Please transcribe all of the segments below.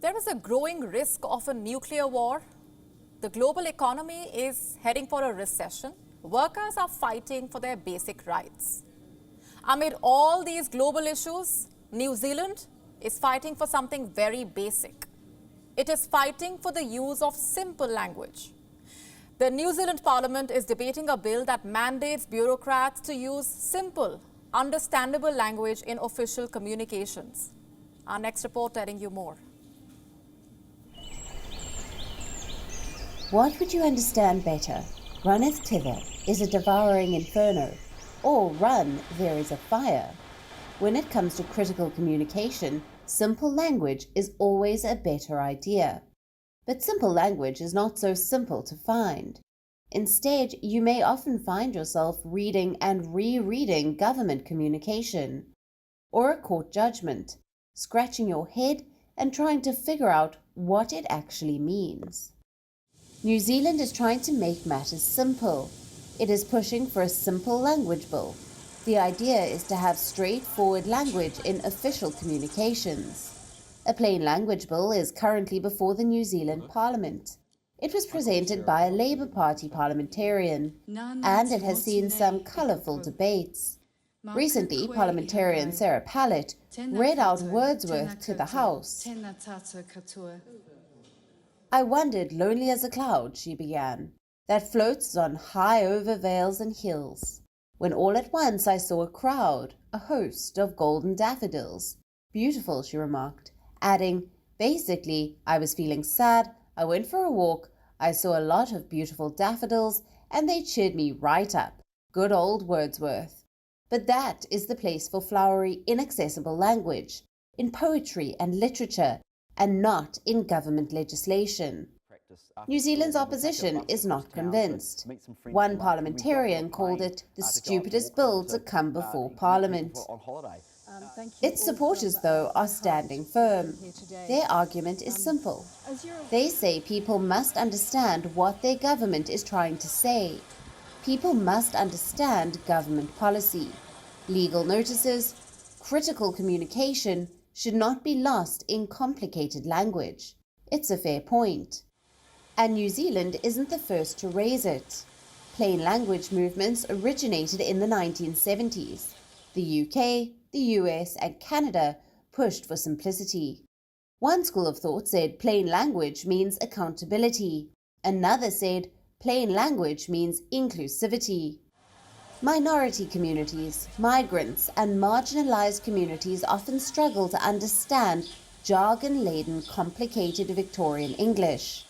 There is a growing risk of a nuclear war. The global economy is heading for a recession. Workers are fighting for their basic rights. Amid all these global issues, New Zealand is fighting for something very basic. It is fighting for the use of simple language. The New Zealand Parliament is debating a bill that mandates bureaucrats to use simple, understandable language in official communications. Our next report telling you more. What would you understand better? Runneth thither is a devouring inferno, or run, there is a fire. When it comes to critical communication, simple language is always a better idea. But simple language is not so simple to find. Instead, you may often find yourself reading and rereading government communication, or a court judgment, scratching your head and trying to figure out what it actually means. New Zealand is trying to make matters simple. It is pushing for a simple language bill. The idea is to have straightforward language in official communications. A plain language bill is currently before the New Zealand Parliament. It was presented by a Labour Party parliamentarian, and it has seen some colourful debates. Recently, parliamentarian Sarah Pallett read out Wordsworth to the House. "I wandered lonely as a cloud," she began, "that floats on high over vales and hills, when all at once I saw a crowd, a host of golden daffodils. Beautiful," she remarked, adding, "Basically, I was feeling sad, I went for a walk, I saw a lot of beautiful daffodils, and they cheered me right up. Good old Wordsworth." But that is the place for flowery, inaccessible language, in poetry and literature, and not in government legislation. New Zealand's opposition is not convinced. One parliamentarian called it the stupidest bill to come before Parliament. Its supporters, though, are standing firm. Their argument is simple. They say people must understand what their government is trying to say. People must understand government policy. Legal notices, critical communication should not be lost in complicated language. It's a fair point. And New Zealand isn't the first to raise it. Plain language movements originated in the 1970s. The UK, the US, and Canada pushed for simplicity. One school of thought said plain language means accountability. Another said plain language means inclusivity. Minority communities, migrants, and marginalized communities often struggle to understand jargon-laden, complicated Victorian English.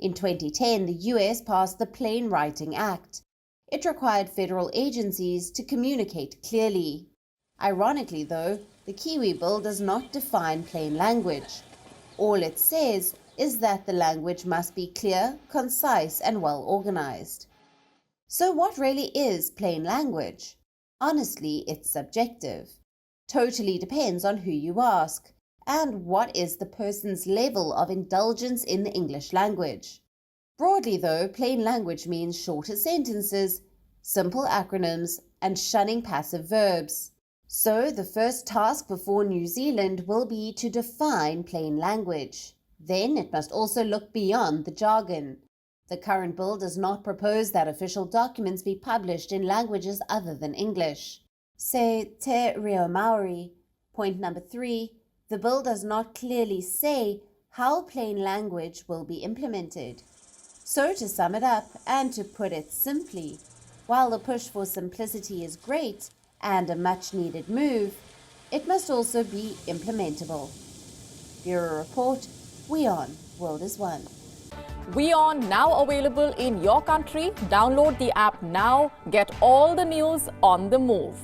In 2010, the US passed the Plain Writing Act. It required federal agencies to communicate clearly. Ironically, though, the Kiwi Bill does not define plain language. All it says is that the language must be clear, concise, and well organized. So what really is plain language? Honestly, it's subjective. Totally depends on who you ask, and what is the person's level of indulgence in the English language. Broadly, though, plain language means shorter sentences, simple acronyms, and shunning passive verbs. So the first task before New Zealand will be to define plain language. Then it must also look beyond the jargon. The current bill does not propose that official documents be published in languages other than English. Say Te Reo Maori. Point number 3. The bill does not clearly say how plain language will be implemented. So to sum it up, and to put it simply, while the push for simplicity is great and a much-needed move, it must also be implementable. Bureau Report, WION World is One. WION now available in your country. Download the app now. Get all the news on the move.